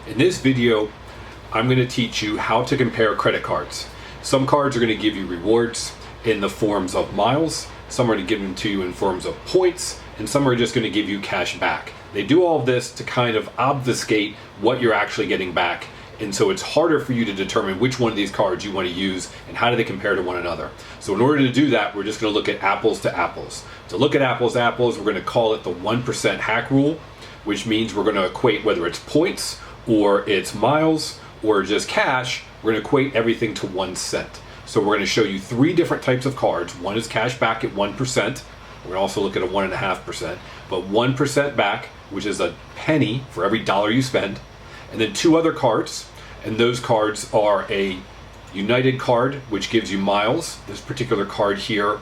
In this video, I'm going to teach you how to compare credit cards. Some cards are going to give you rewards in the forms of miles, some are going to give them to you in forms of points, and some are just going to give you cash back. They do all of this to kind of obfuscate what you're actually getting back, and so it's harder for you to determine which one of these cards you want to use and how do they compare to one another. So in order to do that, we're just going to look at apples to apples. To look at apples to apples, we're going to call it the 1% hack rule, which means we're going to equate whether it's points or it's miles or just cash. We're going to equate everything to 1 cent. So we're going to show you 3 different types of cards. One is cash back at 1%. We're going to also look at a 1.5%, but 1% back, which is a penny for every dollar you spend. And then 2 other cards, and those cards are a United card, which gives you miles, this particular card here,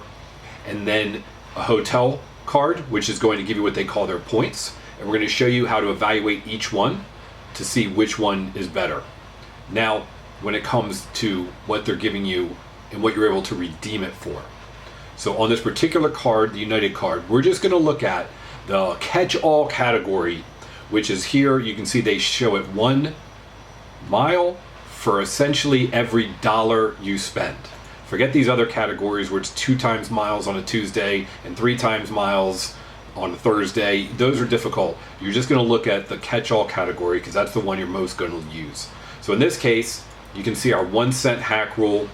and then a hotel card, which is going to give you what they call their points. And we're going to show you how to evaluate each one to see which one is better. Now, when it comes to what they're giving you and what you're able to redeem it for. So on this particular card, the United card, we're just going to look at the catch-all category, which is here. You can see they show it 1 mile for essentially every dollar you spend. Forget these other categories where it's 2 times miles on a Tuesday and 3 times miles on a Thursday. Those are difficult. You're just going to look at the catch-all category because that's the one you're most going to use. So in this case, you can see our 1 cent hack rule.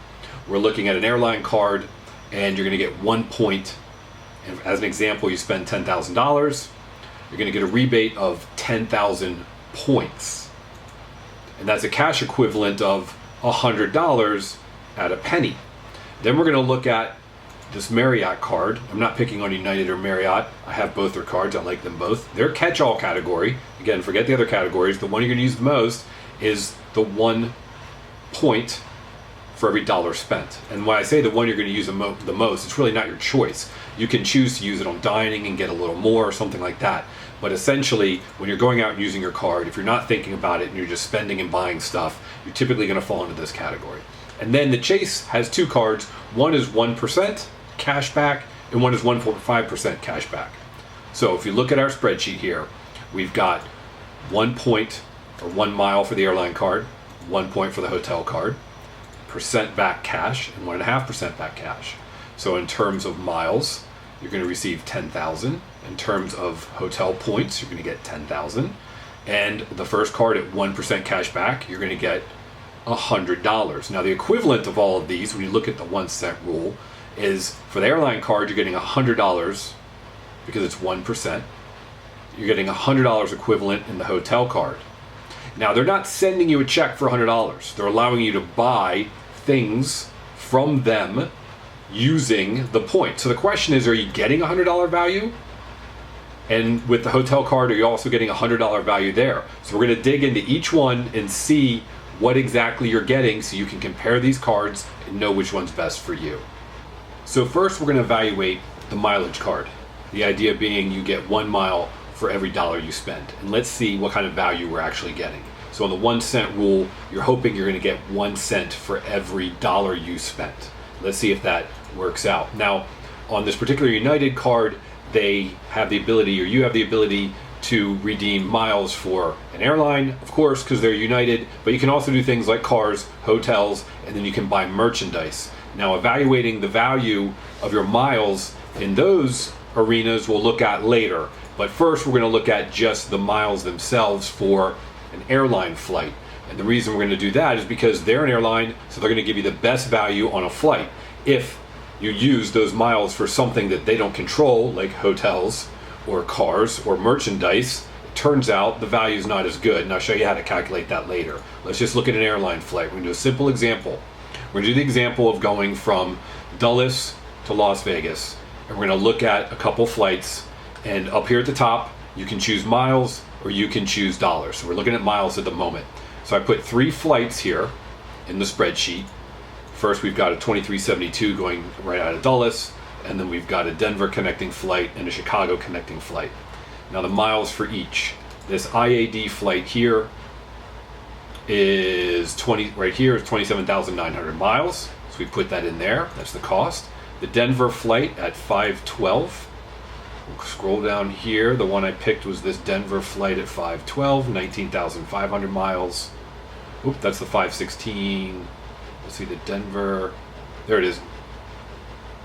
We're looking at an airline card and you're going to get 1 point. And as an example, you spend $10,000, you're going to get a rebate of 10,000 points. And that's a cash equivalent of $100 at a penny. Then we're going to look at this Marriott card. I'm not picking on United or Marriott. I have both their cards. I like them both. They're catch-all category. Again, forget the other categories. The one you're going to use the most is the 1 point for every dollar spent. And when I say the one you're going to use the most, it's really not your choice. You can choose to use it on dining and get a little more or something like that. But essentially, when you're going out and using your card, if you're not thinking about it and you're just spending and buying stuff, you're typically going to fall into this category. And then the Chase has 2 cards. One is 1% cash back and one is 1.5% cash back. So if you look at our spreadsheet here, we've got 1 point or 1 mile for the airline card, 1 point for the hotel card, percent back cash, and 1.5% back cash. So in terms of miles, you're going to receive 10,000. In terms of hotel points, you're going to get 10,000. And the first card at 1% cash back, you're going to get $100. Now the equivalent of all of these, when you look at the 1 cent rule, is for the airline card, you're getting $100 because it's 1%. You're getting $100 equivalent in the hotel card. Now they're not sending you a check for $100. They're allowing you to buy things from them using the point. So the question is, are you getting $100 value? And with the hotel card, are you also getting $100 value there? So we're going to dig into each one and see what exactly you're getting so you can compare these cards and know which one's best for you. So first we're going to evaluate the mileage card. The idea being you get 1 mile for every dollar you spend. And let's see what kind of value we're actually getting. So on the 1 cent rule, you're hoping you're going to get 1 cent for every dollar you spent. Let's see if that works out. Now, on this particular United card, they have the ability, or you have the ability, to redeem miles for an airline, of course, because they're United, but you can also do things like cars, hotels, and then you can buy merchandise. Now, evaluating the value of your miles in those arenas we'll look at later, but first we're going to look at just the miles themselves for an airline flight. And the reason we're going to do that is because they're an airline, so they're going to give you the best value on a flight. If you use those miles for something that they don't control, like hotels or cars or merchandise, it turns out the value is not as good. And I'll show you how to calculate that later. Let's just look at an airline flight. We're going to do a simple example. We're going to do the example of going from Dulles to Las Vegas. And we're going to look at a couple flights. And up here at the top, you can choose miles or you can choose dollars. So we're looking at miles at the moment. So I put 3 flights here in the spreadsheet. First, we've got a 2372 going right out of Dulles, and then we've got a Denver connecting flight and a Chicago connecting flight. Now the miles for each. This IAD flight here is right here is 27,900 miles. So we put that in there. That's the cost. The Denver flight at 512 We'll scroll down here. The one I picked was this Denver flight at 512, 19,500 miles. Oop, that's the 516. Let's see the Denver. There it is.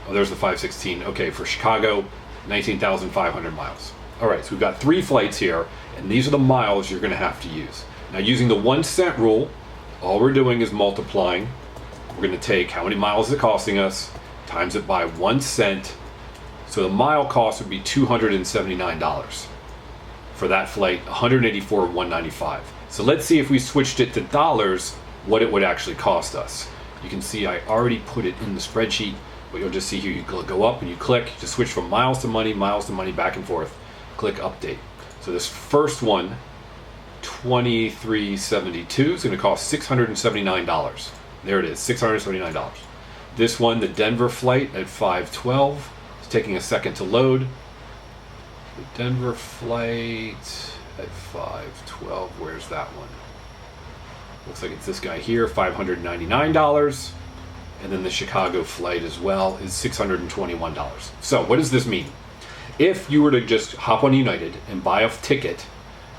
Oh, there's the 516. Okay, for Chicago, 19,500 miles. All right, so we've got 3 flights here, and these are the miles you're going to have to use. Now, using the 1 cent rule, all we're doing is multiplying. We're going to take how many miles is it costing us, times it by 1 cent. So the mile cost would be $279 for that flight, $184.195. So let's see if we switched it to dollars, what it would actually cost us. You can see I already put it in the spreadsheet, but you'll just see here, you go up and you click to switch from miles to money, back and forth. Click update. So this first one, 2372, is going to cost $679. There it is, $679. This one, the Denver flight at 512, it's taking a second to load. The Denver flight at 512, where's that one? Looks like it's this guy here, $599. And then the Chicago flight as well is $621. So what does this mean? If you were to just hop on United and buy a ticket,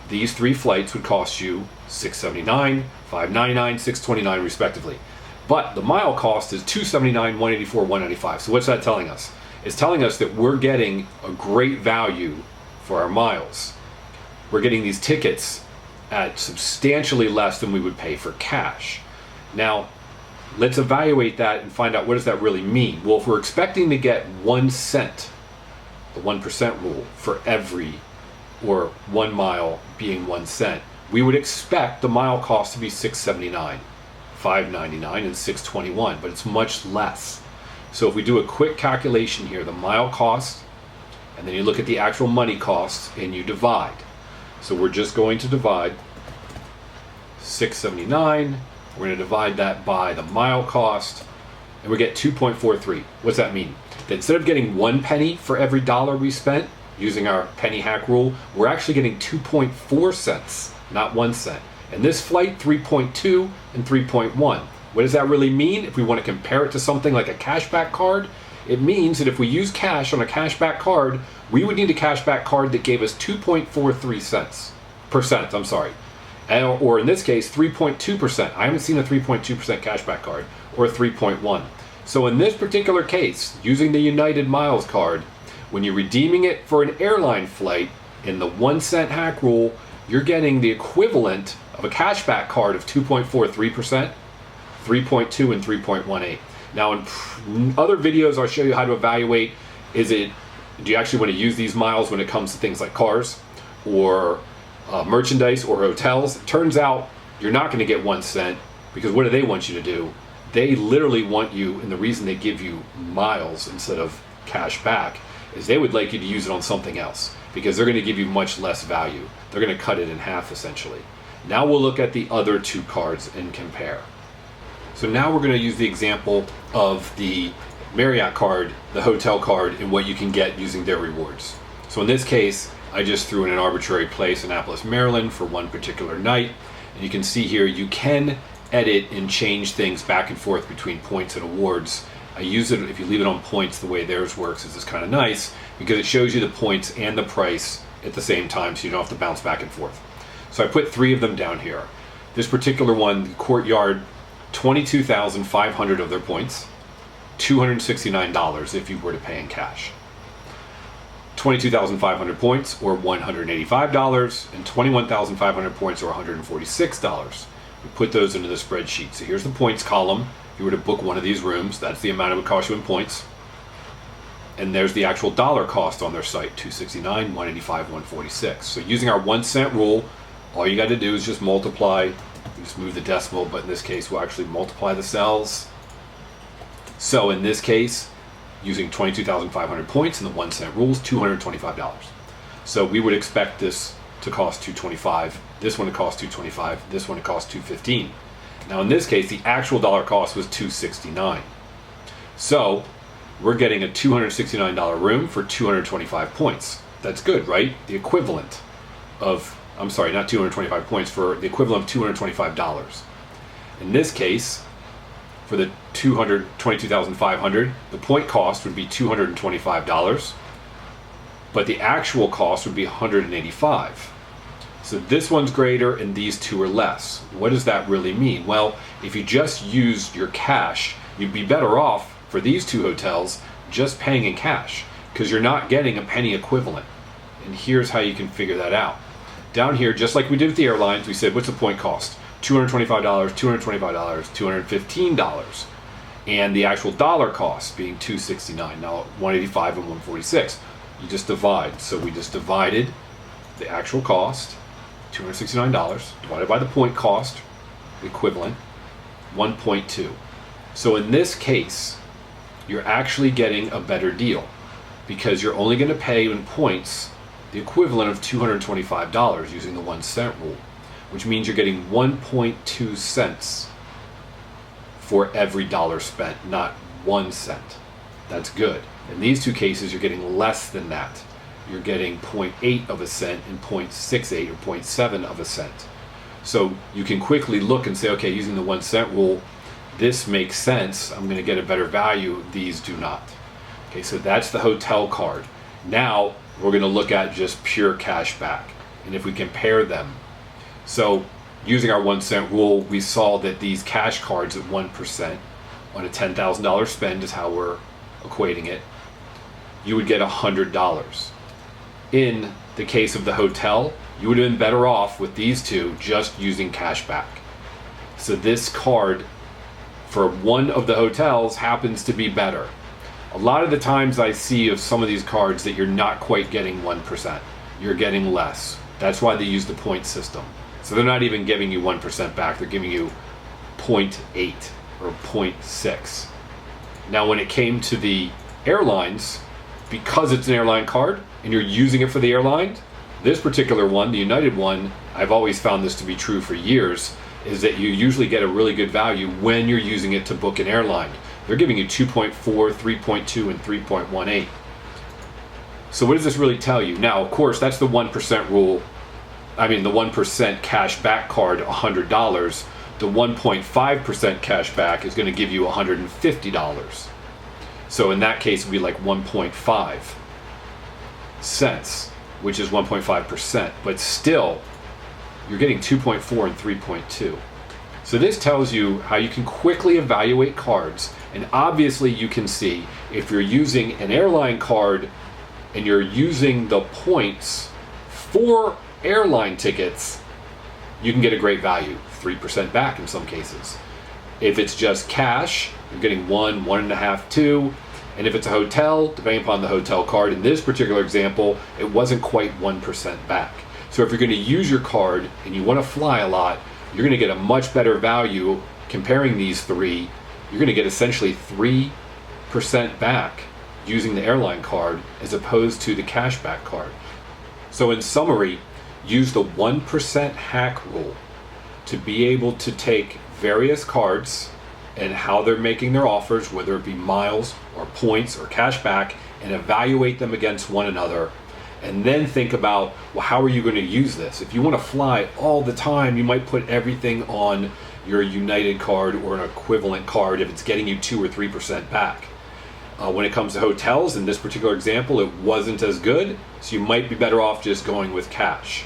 these 3 flights would cost you $679, $599, $629 respectively. But the mile cost is $279, $184, $195. So what's that telling us? It's telling us that we're getting a great value for our miles. We're getting these tickets at substantially less than we would pay for cash. Now, let's evaluate that and find out what does that really mean. Well, if we're expecting to get 1 cent, the 1% rule for every, or 1 mile being 1 cent, we would expect the mile cost to be $679, $599, and $621, but it's much less. So if we do a quick calculation here, the mile cost, and then you look at the actual money cost and you divide. So we're just going to divide $679, we're going to divide that by the mile cost, and we get 2.43. What's that mean? That instead of getting 1 penny for every dollar we spent, using our penny hack rule, we're actually getting 2.4 cents, not 1 cent. And this flight, 3.2 and 3.1. What does that really mean? If we want to compare it to something like a cashback card, it means that if we use cash on a cashback card, we would need a cashback card that gave us 2.43 percent, or in this case 3.2%. I haven't seen a 3.2% cashback card, or a 3.1. So in this particular case, using the United Miles card, when you're redeeming it for an airline flight in the 1 cent hack rule, you're getting the equivalent of a cashback card of 2.43%, 3.2, and 3.18. Now in other videos I'll show you how to evaluate, do you actually want to use these miles when it comes to things like cars or merchandise or hotels? It turns out you're not going to get 1 cent, because what do they want you to do? They literally want you, and the reason they give you miles instead of cash back is they would like you to use it on something else, because they're going to give you much less value. They're going to cut it in half essentially. Now we'll look at the other 2 cards and compare. So now we're going to use the example of the Marriott card, the hotel card, and what you can get using their rewards. So in this case, I just threw in an arbitrary place, Annapolis, Maryland, for one particular night. And you can see here, you can edit and change things back and forth between points and awards. I use it, if you leave it on points, the way theirs works is it's kind of nice, because it shows you the points and the price at the same time, so you don't have to bounce back and forth. So I put 3 of them down here. This particular one, the Courtyard, 22,500 of their points, $269 if you were to pay in cash. 22,500 points, or $185, and 21,500 points, or $146. We put those into the spreadsheet. So here's the points column. If you were to book one of these rooms, that's the amount it would cost you in points. And there's the actual dollar cost on their site, $269, $185, $146. So using our 1 cent rule, all you got to do is just multiply. You just move the decimal, but in this case, we'll actually multiply the cells. So in this case, using 22,500 points and the 1 cent rules, $225. So we would expect this to cost $225, this one to cost $225, this one to cost $215. Now in this case, the actual dollar cost was $269. So we're getting a $269 room for 225 points. That's good, right? The equivalent of, I'm sorry, not 225 points, for the equivalent of $225. In this case, for the 22,500, the point cost would be $225. but the actual cost would be $185. So this one's greater and these two are less. What does that really mean? Well, if you just used your cash, you'd be better off for these two hotels just paying in cash, because you're not getting a penny equivalent. And here's how you can figure that out. Down here, just like we did with the airlines, we said, what's the point cost? $225, $225, $215. And the actual dollar cost being $269. Now, $185 and $146. You just divide. So we just divided the actual cost, $269, divided by the point cost, equivalent, 1.2. So in this case, you're actually getting a better deal, because you're only going to pay in points the equivalent of $225 using the 1 cent rule, which means you're getting 1.2 cents for every dollar spent, not 1 cent. That's good. In these two cases, you're getting less than that. You're getting 0.8 of a cent and 0.68 or 0.7 of a cent. So you can quickly look and say, okay, using the 1 cent rule, this makes sense. I'm going to get a better value. These do not. Okay, so that's the hotel card. Now we're going to look at just pure cash back, and if we compare them. So using our 1 cent rule, we saw that these cash cards at 1% on a $10,000 spend is how we're equating it. You would get $100. In the case of the hotel, you would have been better off with these two just using cash back. So this card for one of the hotels happens to be better. A lot of the times I see of some of these cards that you're not quite getting 1%. You're getting less. That's why they use the point system. So they're not even giving you 1% back. They're giving you 0.8 or 0.6. Now when it came to the airlines, because it's an airline card and you're using it for the airline, this particular one, the United one, I've always found this to be true for years, is that you usually get a really good value when you're using it to book an airline. They're giving you 2.4, 3.2, and 3.18. So what does this really tell you? Now, of course, that's the 1% rule. I mean, the 1% cash back card, $100. The 1.5% cash back is going to give you $150. So in that case, it would be like 1.5 cents, which is 1.5%. But still, you're getting 2.4 and 3.2. So this tells you how you can quickly evaluate cards. And obviously you can see if you're using an airline card and you're using the points for airline tickets, you can get a great value, 3% back in some cases. If it's just cash, you're getting 1, 1.5, 2. And if it's a hotel, depending upon the hotel card, in this particular example, it wasn't quite 1% back. So if you're going to use your card and you want to fly a lot, you're going to get a much better value comparing these three. You're going to get essentially 3% back using the airline card as opposed to the cashback card. So in summary, use the 1% hack rule to be able to take various cards and how they're making their offers, whether it be miles or points or cashback, and evaluate them against one another. And then think about, well, how are you going to use this? If you want to fly all the time, you might put everything on your United card or an equivalent card if it's getting you 2 or 3% back. When it comes to hotels, in this particular example, it wasn't as good, so you might be better off just going with cash.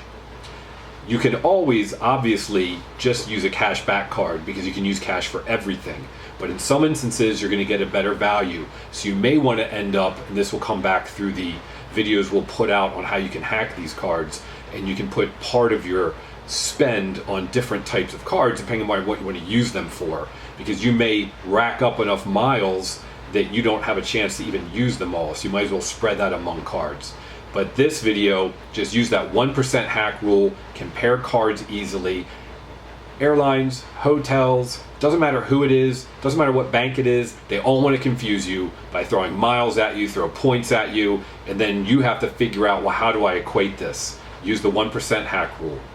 You can always, obviously, just use a cash back card because you can use cash for everything. But in some instances, you're going to get a better value. So you may want to end up, and this will come back through the videos we'll put out on how you can hack these cards, and you can put part of your spend on different types of cards depending on what you want to use them for, because you may rack up enough miles that you don't have a chance to even use them all, so you might as well spread that among cards. But this video, just use that 1% hack rule, compare cards easily. Airlines, hotels, doesn't matter who it is, doesn't matter what bank it is, they all want to confuse you by throwing miles at you, throw points at you, and then you have to figure out, well, how do I equate this? Use the 1% hack rule.